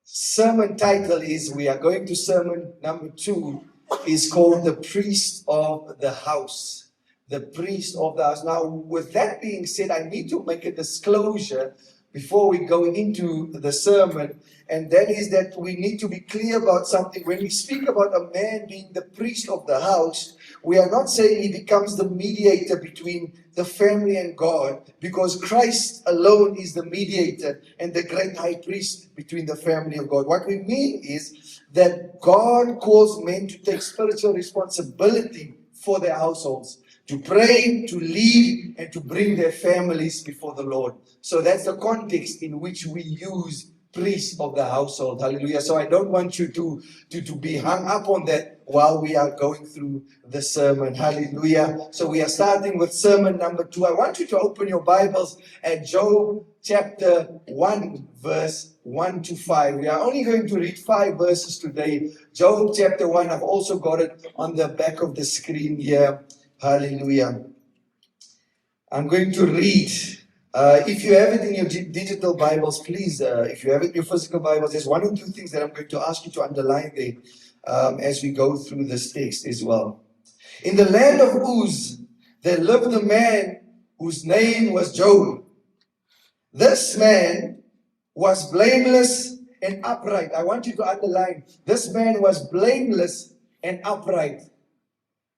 sermon title is, we are going to sermon number 2, is called The Priest of the House. The Priest of the House. Now, with that being said, I need to make a disclosure before we go into the sermon, and that is that we need to be clear about something. When we speak about a man being the priest of the house, we are not saying he becomes the mediator between the family and God, because Christ alone is the mediator and the great high priest between the family of God. What we mean is that God calls men to take spiritual responsibility for their households, to pray, to lead, and to bring their families before the Lord. So that's the context in which we use priest of the household. Hallelujah. So I don't want you to be hung up on that while we are going through the sermon. Hallelujah. So we are starting with sermon number 2. I want you to open your Bibles at Job chapter 1, verse 1 to 5. We are only going to read 5 verses today. Job chapter 1, I've also got it on the back of the screen here. Hallelujah. I'm going to read. If you have it in your digital Bibles, please, if you have it in your physical Bibles, there's 1 or 2 things that I'm going to ask you to underline there as we go through this text as well. In the land of Uz, there lived a man whose name was Job. This man was blameless and upright. I want you to underline, this man was blameless and upright,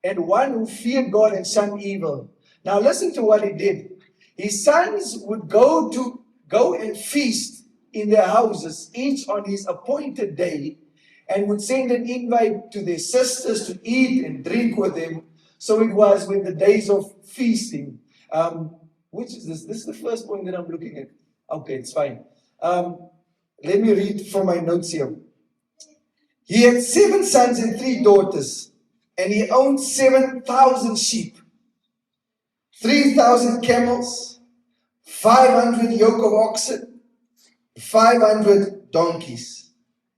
and one who feared God and shunned evil. Now listen to what he did. His sons would go and feast in their houses, each on his appointed day, and would send an invite to their sisters to eat and drink with them. So it was when the days of feasting. Which is this? This is the first point that I'm looking at. Okay, it's fine. Let me read from my notes here. He had 7 sons and 3 daughters, and he owned 7,000 sheep, 3,000 camels, 500 yoke of oxen, 500 donkeys,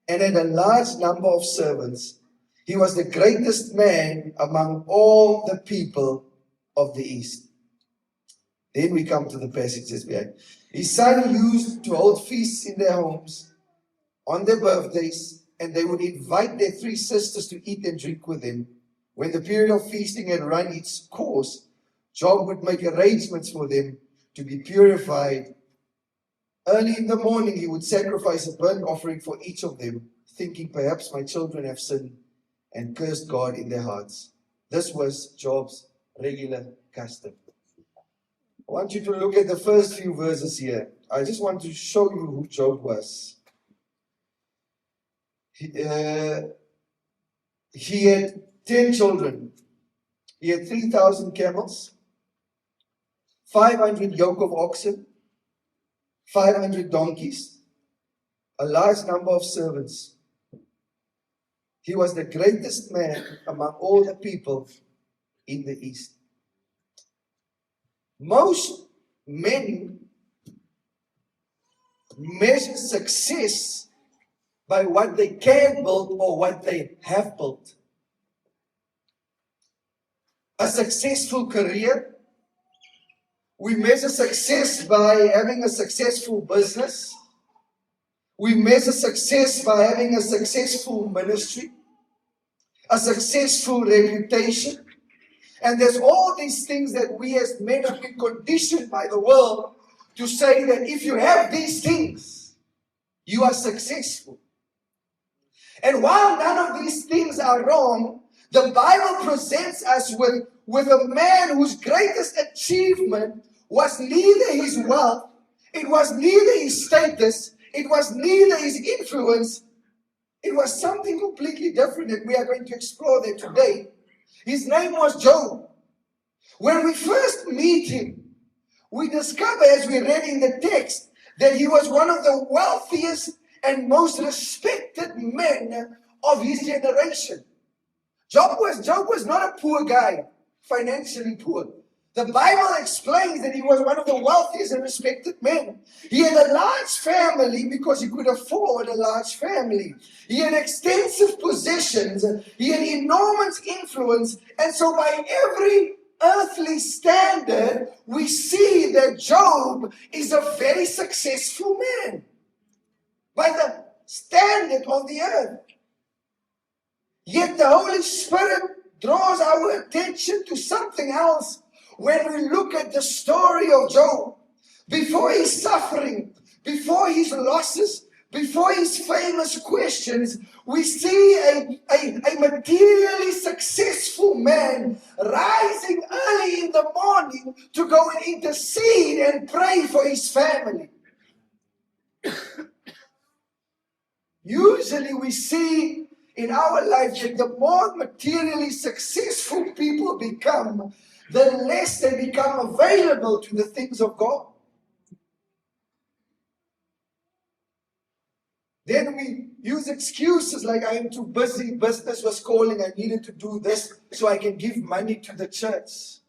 and had a large number of servants. He was the greatest man among all the people of the East. Then we come to the passages behind. His son used to hold feasts in their homes on their birthdays, and they would invite their 3 sisters to eat and drink with him. When the period of feasting had run its course, Job would make arrangements for them to be purified. Early in the morning, he would sacrifice a burnt offering for each of them, thinking, perhaps my children have sinned and cursed God in their hearts. This was Job's regular custom. I want you to look at the first few verses here. I just want to show you who Job was. He had 10 children. He had 3,000 camels, 500 yoke of oxen, 500 donkeys, a large number of servants. He was the greatest man among all the people in the East. Most men measure success by what they can build or what they have built. A successful career. We measure success by having a successful business. We measure success by having a successful ministry, a successful reputation. And there's all these things that we as men have been conditioned by the world to say that if you have these things, you are successful. And while none of these things are wrong, the Bible presents us with a man whose greatest achievement was neither his wealth, it was neither his status, it was neither his influence. It was something completely different, and we are going to explore that today. His name was Job. When we first meet him, we discover, as we read in the text, that he was one of the wealthiest and most respected men of his generation. Job was not a poor guy, financially poor. The Bible explains that he was one of the wealthiest and respected men. He had a large family because he could afford a large family. He had extensive possessions. He had enormous influence. And so by every earthly standard, we see that Job is a very successful man. By standard of the earth. Yet the Holy Spirit draws our attention to something else when we look at the story of Job. Before his suffering, before his losses, before his famous questions, we see a materially successful man rising early in the morning to go and intercede and pray for his family. Usually we see in our life that the more materially successful people become, the less they become available to the things of God. Then we use excuses like, I am too busy, business was calling, I needed to do this so I can give money to the church.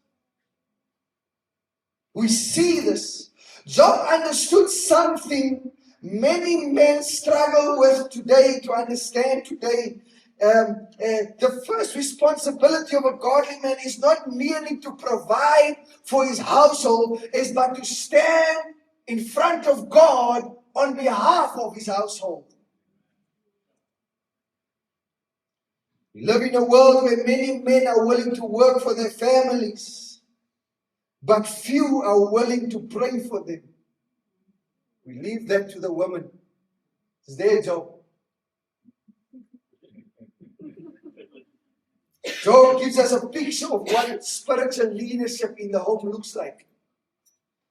We see this. Job understood something many men struggle with today to understand today. The first responsibility of a godly man is not merely to provide for his household, but to stand in front of God on behalf of his household. We live in a world where many men are willing to work for their families, but few are willing to pray for them. We leave that to the women. It's their job. Job gives us a picture of what spiritual leadership in the home looks like.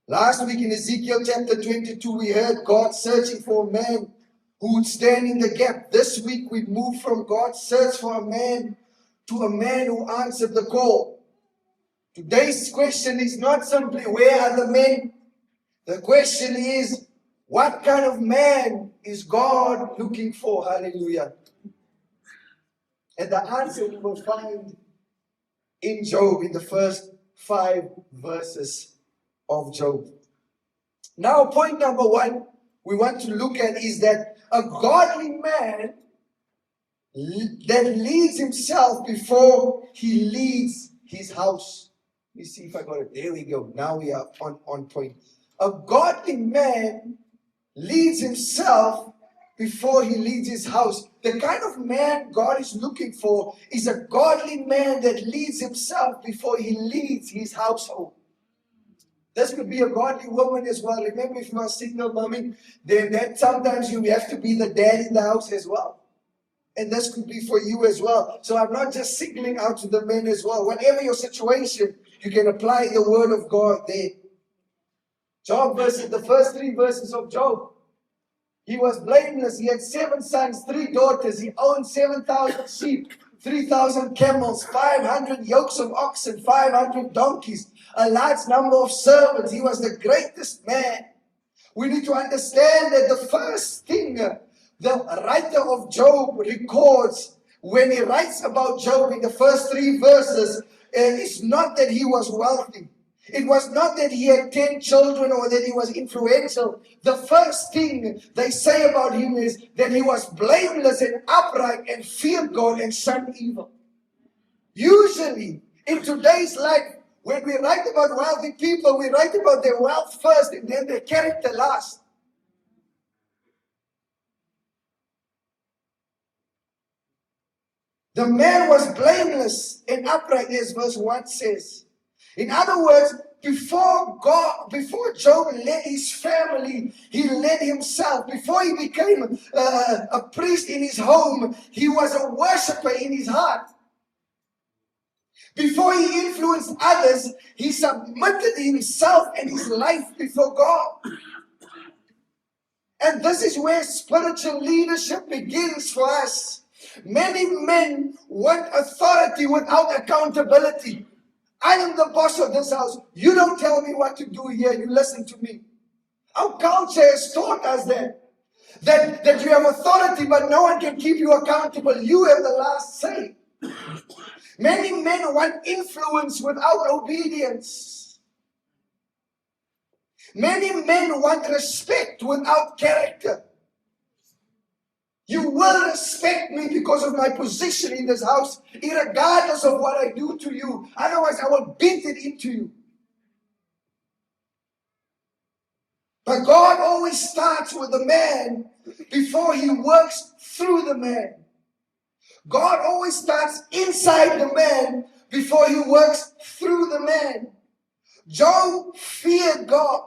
Last week in Ezekiel chapter 22, we heard God searching for a man who would stand in the gap. This week we move from God's search for a man to a man who answered the call. Today's question is not simply where are the men? The question is, what kind of man is God looking for? Hallelujah. And the answer we will find in Job, in the first 5 verses of Job. Now, point number 1 we want to look at is that a godly man that leads himself before he leads his house. Let me see if I got it. There we go. Now we are on point. A godly man leads himself before he leads his house. The kind of man God is looking for is a godly man that leads himself before he leads his household. This could be a godly woman as well. Remember, if you are single mommy, then that sometimes you have to be the dad in the house as well. And this could be for you as well. So I'm not just singling out to the men as well. Whatever your situation, you can apply the word of God there. Job verses, the first 3 verses of Job. He was blameless. He had 7 sons, 3 daughters. He owned 7,000 sheep, 3,000 camels, 500 yokes of oxen, 500 donkeys, a large number of servants. He was the greatest man. We need to understand that the first thing the writer of Job records when he writes about Job in the first 3 verses is not that he was wealthy. It was not that he had 10 children or that he was influential. The first thing they say about him is that he was blameless and upright and feared God and shunned evil. Usually, in today's life, when we write about wealthy people, we write about their wealth first and then their character last. The man was blameless and upright, as verse 1 says. In other words, before Job led his family, he led himself. Before he became a priest in his home, he was a worshiper in his heart. Before he influenced others, he submitted himself and his life before God. And this is where spiritual leadership begins for us. Many men want authority without accountability. I am the boss of this house. You don't tell me what to do here. You listen to me. Our culture has taught us that you have authority, but no one can keep you accountable. You have the last say. Many men want influence without obedience. Many men want respect without character. You will respect me because of my position in this house, regardless of what I do to you. Otherwise, I will beat it into you. But God always starts with the man before he works through the man. God always starts inside the man before he works through the man. Job feared God.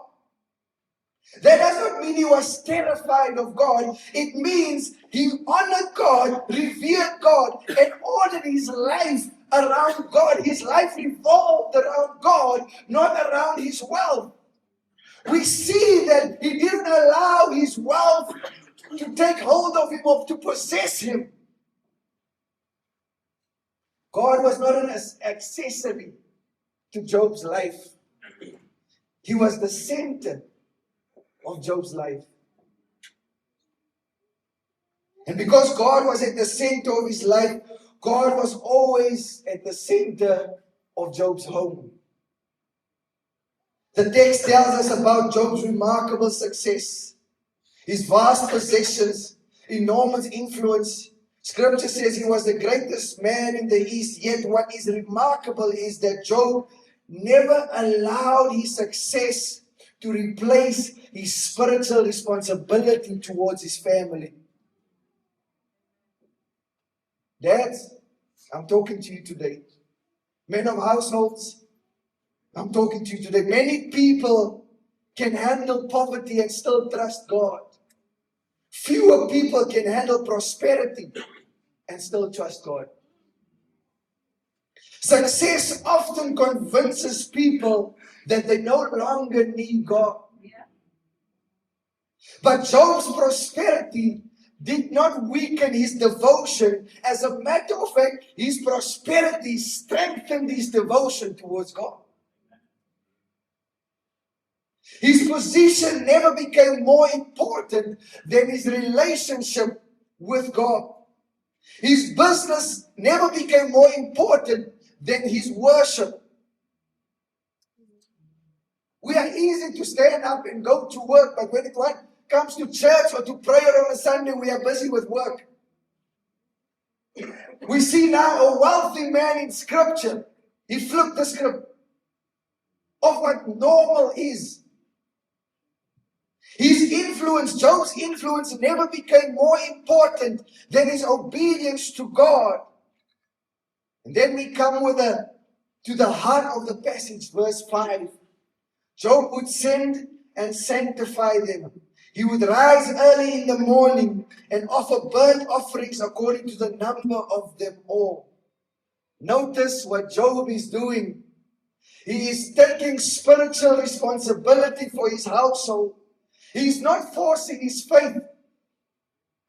That does not mean he was terrified of God. It means he honored God, revered God, and ordered his life around God. His life revolved around God, not around his wealth. We see that he didn't allow his wealth to take hold of him or to possess him. God was not an accessory to Job's life. He was the center of Job's life. And because God was at the center of his life, God was always at the center of Job's home. The text tells us about Job's remarkable success, his vast possessions, enormous influence. Scripture says he was the greatest man in the East. Yet what is remarkable is that Job never allowed his success to replace his spiritual responsibility towards his family. Dads, I'm talking to you today. Men of households, I'm talking to you today. Many people can handle poverty and still trust God. Fewer people can handle prosperity and still trust God. Success often convinces people that they no longer need God. But Job's prosperity did not weaken his devotion. As a matter of fact, his prosperity strengthened his devotion towards God. His position never became more important than his relationship with God. His business never became more important than his worship. We are easy to stand up and go to work, but when it comes to church or to prayer on a Sunday, we are busy with work. We see now a wealthy man in Scripture. He flipped the script of what normal is. His influence, Job's influence, never became more important than his obedience to God. And then we come to the heart of the passage, verse 5. Job would send and sanctify them. He would rise early in the morning and offer burnt offerings according to the number of them all. Notice what Job is doing. He is taking spiritual responsibility for his household. He is not forcing his faith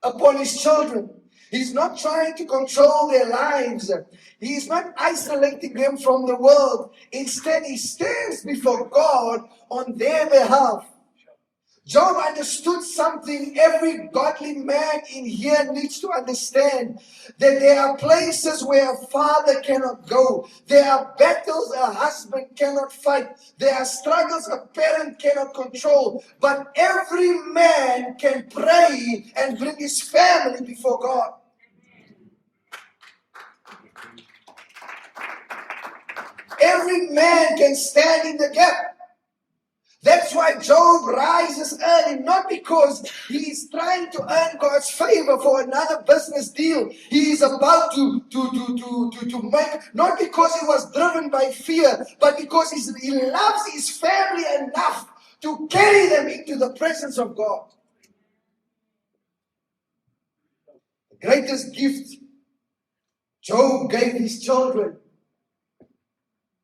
upon his children. He's not trying to control their lives. He is not isolating them from the world. Instead, he stands before God on their behalf. Job understood something every godly man in here needs to understand. That there are places where a father cannot go. There are battles a husband cannot fight. There are struggles a parent cannot control. But every man can pray and bring his family before God. Every man can stand in the gap. That's why Job rises early, not because he is trying to earn God's favor for another business deal he is about to make, not because he was driven by fear, but because he loves his family enough to carry them into the presence of God. The greatest gift Job gave his children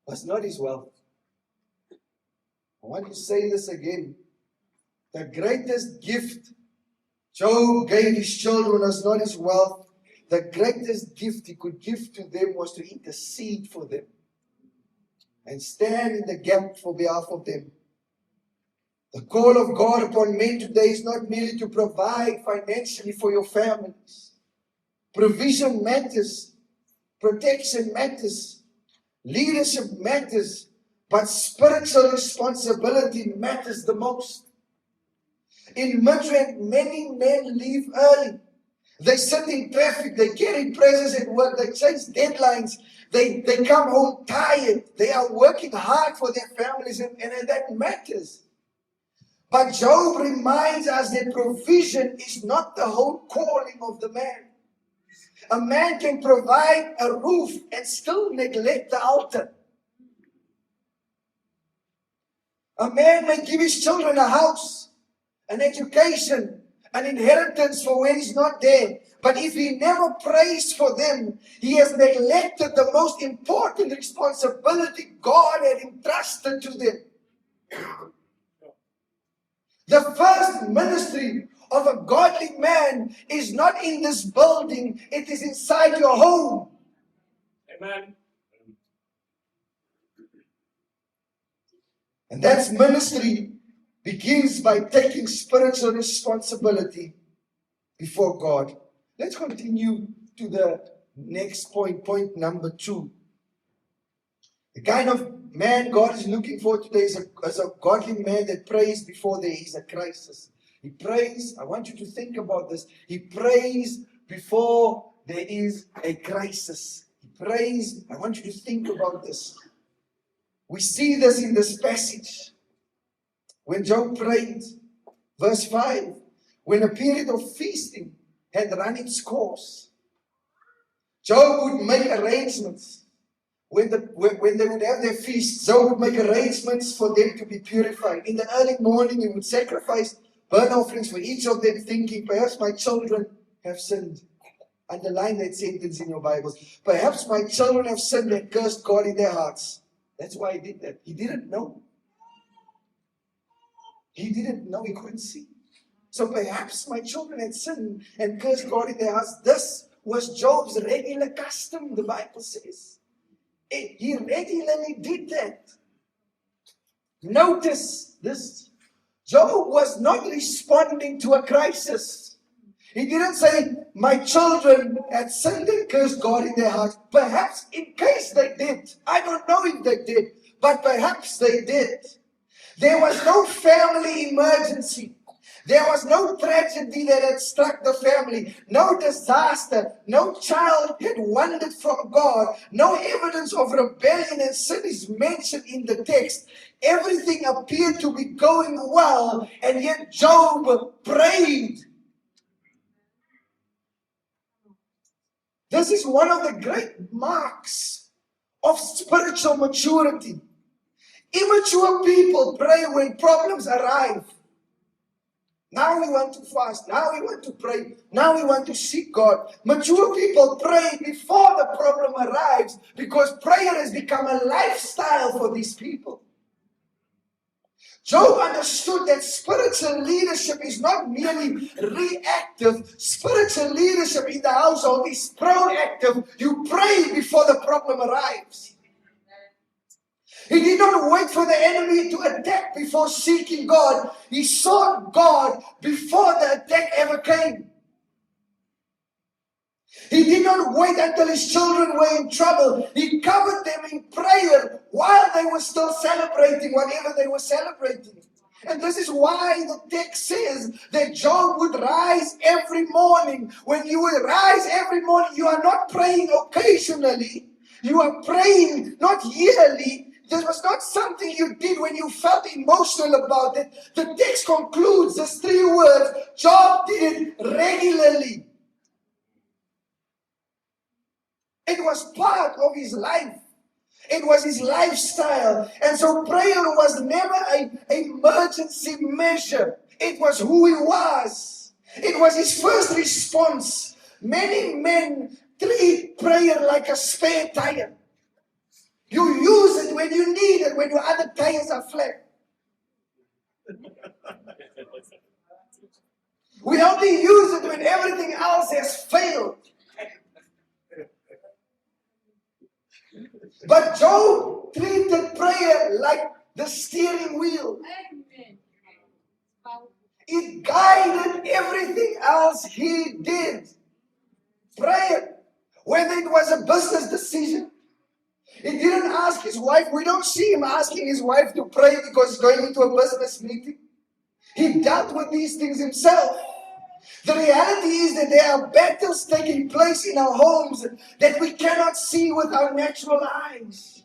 was not his wealth. I want to say this again. The greatest gift Job gave his children was not his wealth. The greatest gift he could give to them was to intercede for them and stand in the gap for behalf of them. The call of God upon men today is not merely to provide financially for your families. Provision matters. Protection matters. Leadership matters. But spiritual responsibility matters the most. In Midrand, many men leave early. They sit in traffic, they carry presents at work, they chase deadlines, they come home tired. They are working hard for their families and that matters. But Job reminds us that provision is not the whole calling of the man. A man can provide a roof and still neglect the altar. A man may give his children a house, an education, an inheritance for when he's not there. But if he never prays for them, he has neglected the most important responsibility God had entrusted to them. The first ministry of a godly man is not in this building, it is inside your home. Amen. And that ministry begins by taking spiritual responsibility before God. Let's continue to the next point, point number 2. The kind of man God is looking for today is a godly man that prays before there is a crisis. He prays, I want you to think about this. He prays before there is a crisis. He prays, I want you to think about this. We see this in this passage. When Job prayed, verse 5, when a period of feasting had run its course, Job would make arrangements. When they would have their feast, Job would make arrangements for them to be purified. In the early morning, he would sacrifice burnt offerings for each of them, thinking, perhaps my children have sinned. Underline that sentence in your Bibles. Perhaps my children have sinned and cursed God in their hearts. That's why he did that. He didn't know. He didn't know. He couldn't see. So perhaps my children had sinned and cursed God in their hearts. This was Job's regular custom, the Bible says. He regularly did that. Notice this. Job was not responding to a crisis. He didn't say, my children had sinned and cursed God in their hearts. Perhaps in case they did. I don't know if they did, but perhaps they did. There was no family emergency. There was no tragedy that had struck the family. No disaster. No child had wandered from God. No evidence of rebellion and sin is mentioned in the text. Everything appeared to be going well, and yet Job prayed. This is one of the great marks of spiritual maturity. Immature people pray when problems arrive. Now we want to fast. Now we want to pray. Now we want to seek God. Mature people pray before the problem arrives because prayer has become a lifestyle for these people. Job understood that spiritual leadership is not merely reactive. Spiritual leadership in the household is proactive. You pray before the problem arrives. He did not wait for the enemy to attack before seeking God. He sought God before the attack ever came. He did not wait until his children were in trouble. He covered them in prayer while they were still celebrating whatever they were celebrating. And this is why the text says that Job would rise every morning. When you will rise every morning, you are not praying occasionally. You are praying not yearly. This was not something you did when you felt emotional about it. The text concludes these 3 words. Job did it regularly. It was part of his life. It was his lifestyle. And so prayer was never an emergency measure. It was who he was. It was his first response. Many men treat prayer like a spare tire. You use it when you need it, when your other tires are flat. We only use it when everything else has failed. But Job treated prayer like the steering wheel. It guided everything else he did. Prayer, whether it was a business decision. He didn't ask his wife. We don't see him asking his wife to pray because he's going into a business meeting. He dealt with these things himself. The reality is that there are battles taking place in our homes that we cannot see with our natural eyes.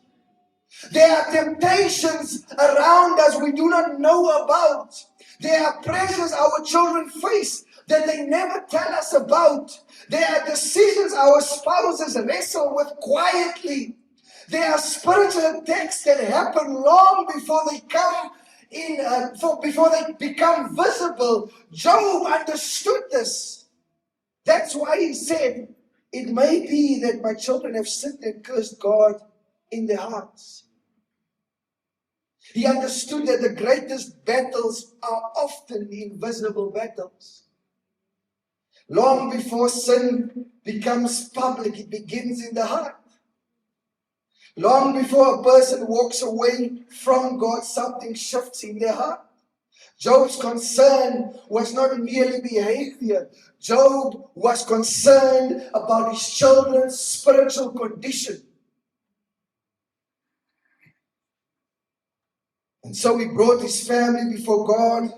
There are temptations around us we do not know about. There are pressures our children face that they never tell us about. There are decisions our spouses wrestle with quietly. There are spiritual attacks that happen long before they come before they become visible. Job understood this. That's why he said, it may be that my children have sinned and cursed God in their hearts. He understood that the greatest battles are often invisible battles. Long before sin becomes public, it begins in the heart. Long before a person walks away from God, something shifts in their heart. Job's concern was not merely behavior. Job was concerned about his children's spiritual condition. And so he brought his family before God.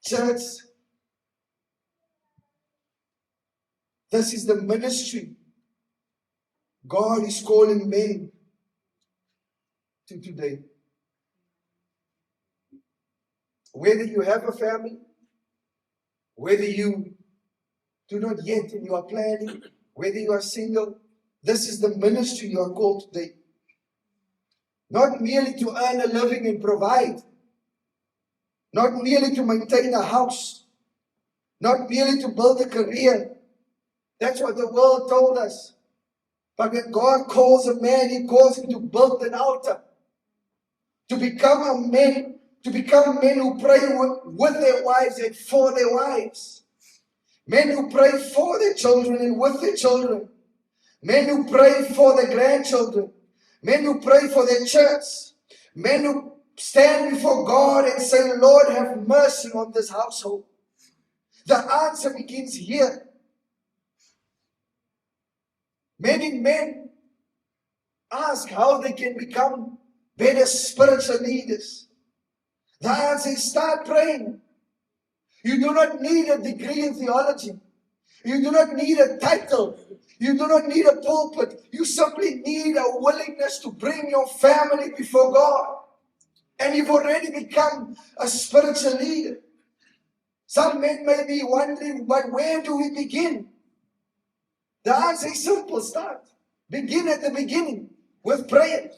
Church, this is the ministry God is calling men to today. Whether you have a family, whether you do not yet and you are planning, whether you are single, this is the ministry you are called today. Not merely to earn a living and provide, not merely to maintain a house, not merely to build a career. That's what the world told us. But when God calls a man, He calls him to build an altar, to become men who pray with their wives and for their wives, men who pray for their children and with their children, men who pray for their grandchildren, men who pray for their church, men who stand before God and say, Lord, have mercy on this household. The answer begins here. Many men ask how they can become better spiritual leaders. The answer is start praying. You do not need a degree in theology. You do not need a title. You do not need a pulpit. You simply need a willingness to bring your family before God. And you've already become a spiritual leader. Some men may be wondering, but where do we begin? The answer is simple. Start. Begin at the beginning with prayer.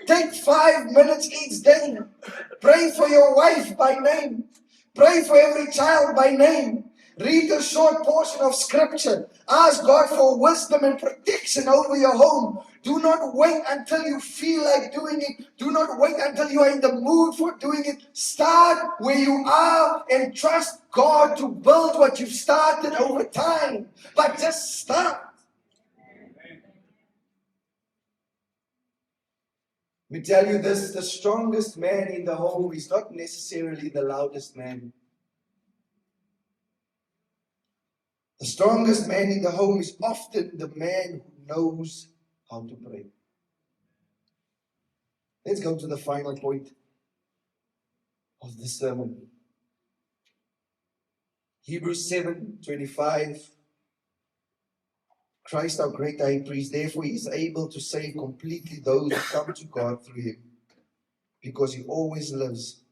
Take 5 minutes each day. Pray for your wife by name. Pray for every child by name. Read a short portion of scripture. Ask God for wisdom and protection over your home. Do not wait until you feel like doing it. Do not wait until you are in the mood for doing it. Start where you are and trust God to build what you've started over time. But just start. Let me tell you this, the strongest man in the home is not necessarily the loudest man. The strongest man in the home is often the man who knows how to pray. Let's go to the final point of this sermon. Hebrews 7:25. Christ, our great high priest, therefore he is able to save completely those who come to God through him, because he always lives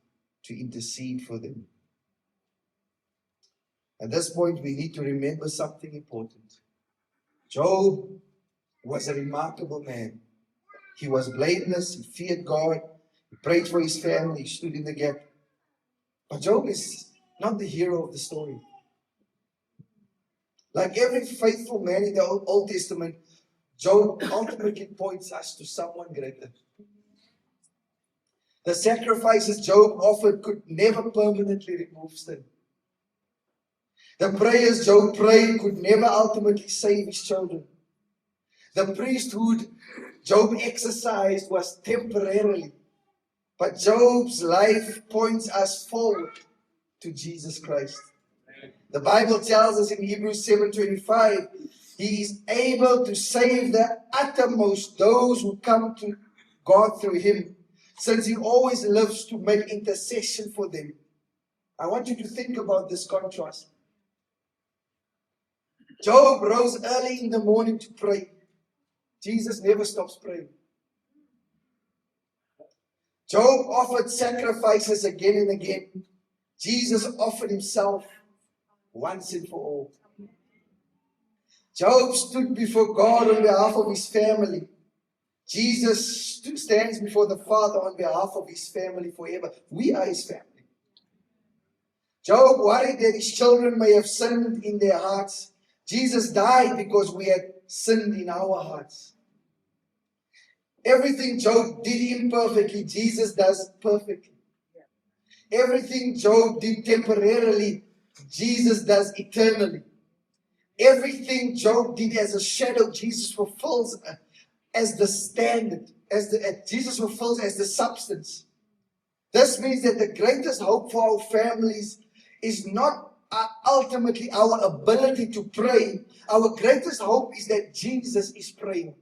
to intercede for them. At this point, we need to remember something important. Job was a remarkable man. He was blameless, he feared God, he prayed for his family, he stood in the gap. But Job is not the hero of the story. Like every faithful man in the Old Testament, Job ultimately points us to someone greater. The sacrifices Job offered could never permanently remove sin. The prayers Job prayed could never ultimately save his children. The priesthood Job exercised was temporarily. But Job's life points us forward to Jesus Christ. The Bible tells us in Hebrews 7:25, he is able to save the uttermost those who come to God through him, since he always lives to make intercession for them. I want you to think about this contrast. Job rose early in the morning to pray. Jesus never stops praying. Job offered sacrifices again and again. Jesus offered himself once and for all. Job stood before God on behalf of his family. Jesus stands before the Father on behalf of his family forever. We are his family. Job worried that his children may have sinned in their hearts. Jesus died because we had sinned in our hearts. Everything Job did imperfectly, Jesus does perfectly. Everything Job did temporarily, Jesus does eternally. Everything Job did as a shadow, Jesus fulfills as the standard, Jesus fulfills as the substance. This means that the greatest hope for our families is not ultimately our ability to pray. Our greatest hope is that Jesus is praying.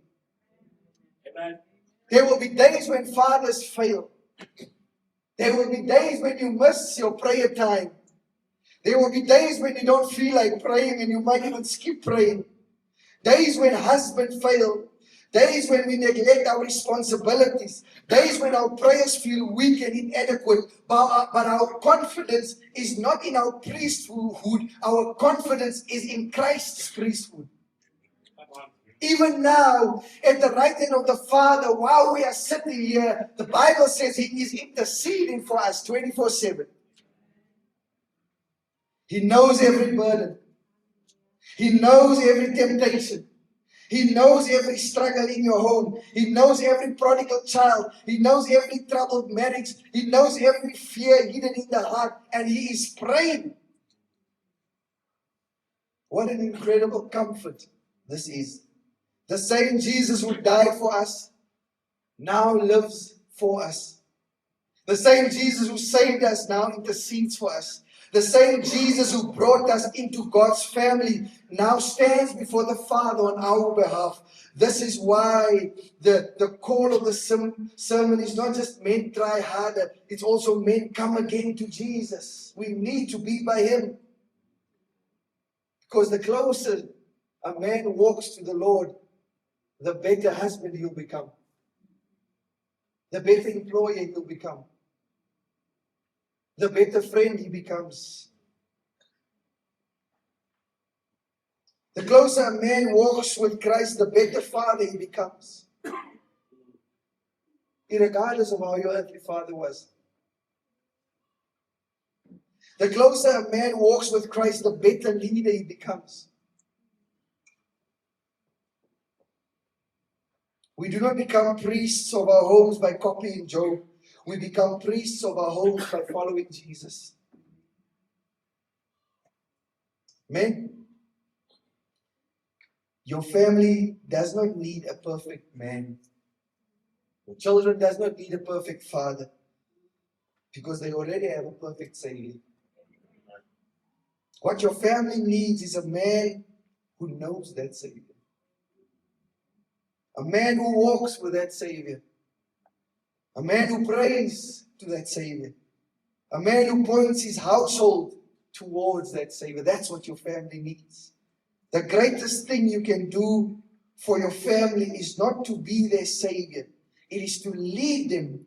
Amen. There will be days when fathers fail. There will be days when you miss your prayer time. There will be days when you don't feel like praying and you might even skip praying. Days when husbands fail. Days when we neglect our responsibilities. Days when our prayers feel weak and inadequate. But our confidence is not in our priesthood. Our confidence is in Christ's priesthood. Even now, at the right hand of the Father, while we are sitting here, the Bible says He is interceding for us 24/7. He knows every burden. He knows every temptation. He knows every struggle in your home. He knows every prodigal child. He knows every troubled marriage. He knows every fear hidden in the heart. And He is praying. What an incredible comfort this is. The same Jesus who died for us now lives for us. The same Jesus who saved us now intercedes for us. The same Jesus who brought us into God's family now stands before the Father on our behalf. This is why the call of the sermon is not just men try harder, it's also men come again to Jesus. We need to be by Him. Because the closer a man walks to the Lord, the better husband he'll become. The better employer he'll become. The better friend he becomes. The closer a man walks with Christ, the better father he becomes. Regardless of how your earthly father was. The closer a man walks with Christ, the better leader he becomes. We do not become priests of our homes by copying Job. We become priests of our homes by following Jesus. Men, your family does not need a perfect man. Your children does not need a perfect father. Because they already have a perfect Savior. What your family needs is a man who knows that Savior. A man who walks with that Savior. A man who prays to that Savior. A man who points his household towards that Savior. That's what your family needs. The greatest thing you can do for your family is not to be their Savior. It is to lead them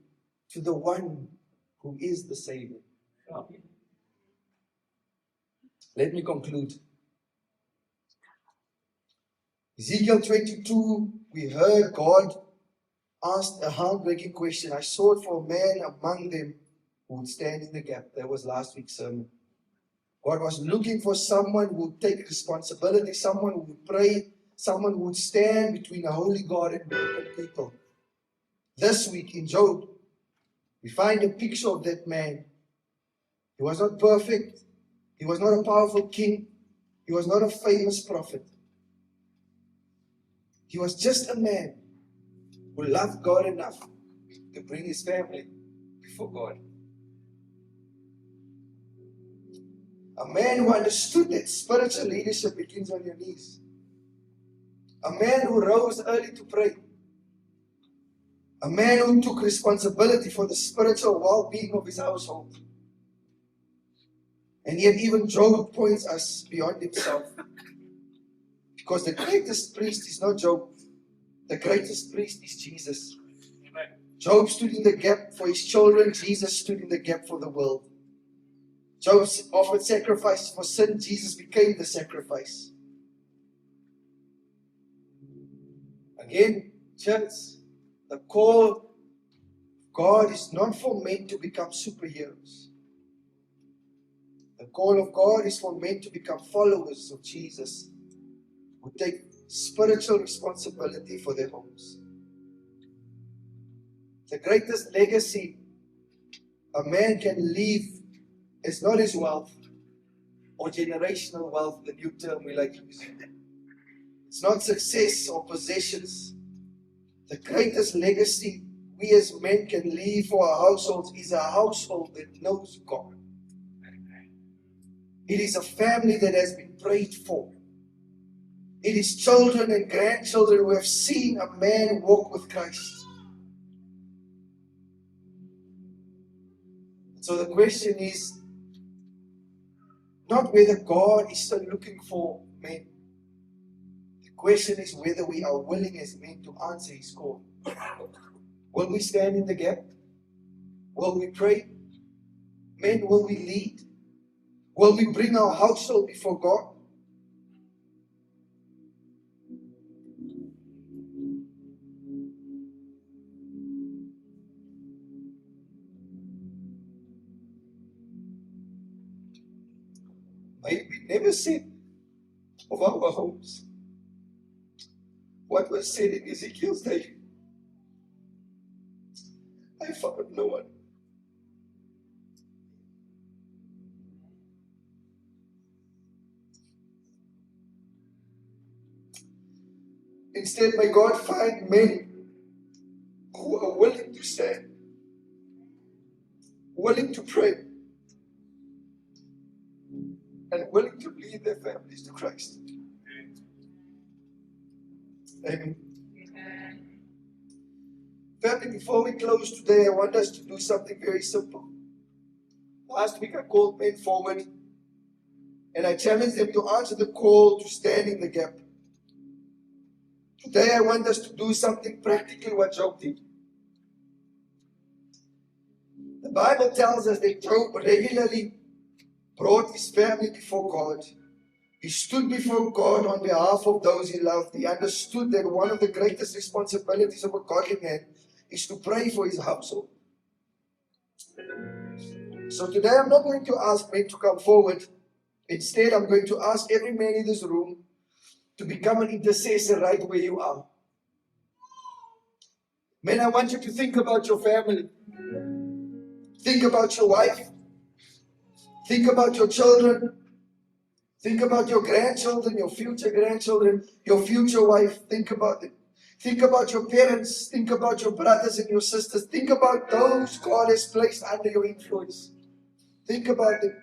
to the one who is the Savior. Let me conclude. Ezekiel 22, we heard God asked a heartbreaking question. I sought for a man among them who would stand in the gap. That was last week's sermon. God was looking for someone who would take responsibility, someone who would pray, someone who would stand between a holy God and broken people. This week in Job, we find a picture of that man. He was not perfect. He was not a powerful king. He was not a famous prophet. He was just a man who loved God enough to bring his family before God. A man who understood that spiritual leadership begins on your knees. A man who rose early to pray. A man who took responsibility for the spiritual well-being of his household. And yet even Job points us beyond himself. Because the greatest priest is not Job. The greatest priest is Jesus. Amen. Job stood in the gap for his children. Jesus stood in the gap for the world. Job offered sacrifices for sin. Jesus became the sacrifice. Again, church, the call of God is not for men to become superheroes. The call of God is for men to become followers of Jesus, who take spiritual responsibility for their homes. The greatest legacy a man can leave is not his wealth or generational wealth, the new term we like to use. It's not success or possessions. The greatest legacy we as men can leave for our households is a household that knows God. It is a family that has been prayed for. It is children and grandchildren who have seen a man walk with Christ. So the question is not whether God is still looking for men. The question is whether we are willing as men to answer His call. Will we stand in the gap? Will we pray? Men, will we lead? Will we bring our household before God? May we never said of our homes what was said in Ezekiel's day. I found no one. Instead, may God find men who are willing to stand, willing to pray, and willing to lead their families to Christ. Amen. Family, before we close today, I want us to do something very simple. Last week I called men forward and I challenged them to answer the call to stand in the gap. Today I want us to do something practically what Job did. The Bible tells us that Job regularly brought his family before God. He stood before God on behalf of those he loved. He understood that one of the greatest responsibilities of a godly man is to pray for his household. So today I'm not going to ask men to come forward. Instead, I'm going to ask every man in this room to become an intercessor right where you are. Men, I want you to think about your family. Think about your wife. Think about your children. Think about your grandchildren, your future wife. Think about it. Think about your parents. Think about your brothers and your sisters. Think about those God has placed under your influence. Think about them.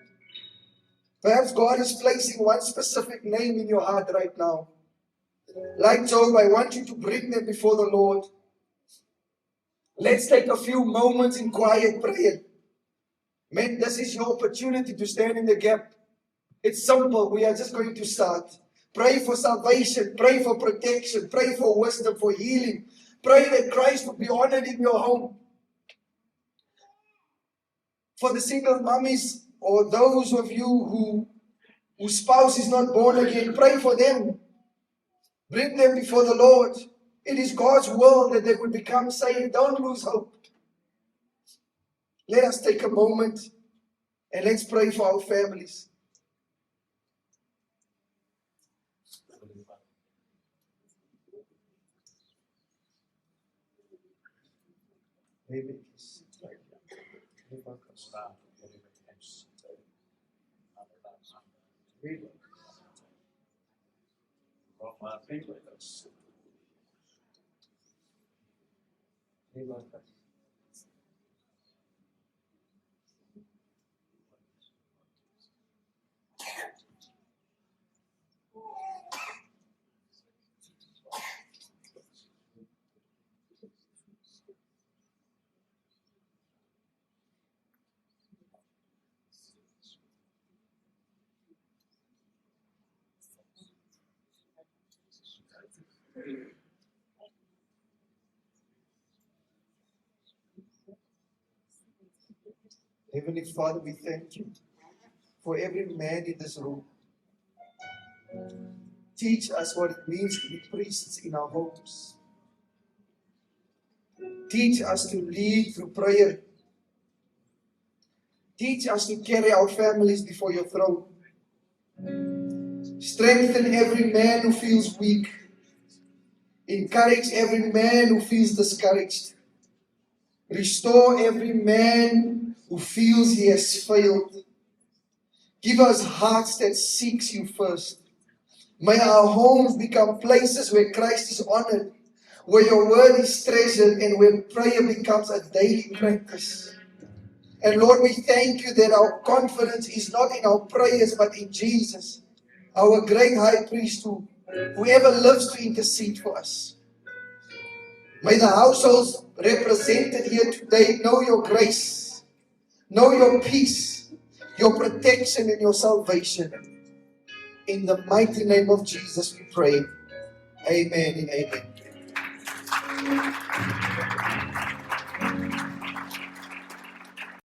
Perhaps God is placing one specific name in your heart right now. Like Job, I want you to bring them before the Lord. Let's take a few moments in quiet prayer. Men, this is your opportunity to stand in the gap. It's simple. We are just going to start. Pray for salvation. Pray for protection. Pray for wisdom, for healing. Pray that Christ will be honored in your home. For the single mummies or those of you whose spouse is not born again, pray for them. Bring them before the Lord. It is God's will that they would become saved. Don't lose hope. Let us take a moment and let's pray for our families. Amen. Heavenly Father, we thank you for every man in this room. Teach us what it means to be priests in our homes. Teach us to lead through prayer. Teach us to carry our families before your throne. Strengthen every man who feels weak. Encourage every man who feels discouraged. Restore every man who feels he has failed. Give us hearts that seeks you first. May our homes become places where Christ is honored, where your word is treasured, and where prayer becomes a daily practice. And Lord, we thank you that our confidence is not in our prayers, but in Jesus, our great high priest who ever lives to intercede for us. May the households represented here today know your grace, know your peace, your protection, and your salvation. In the mighty name of Jesus we pray. Amen and amen.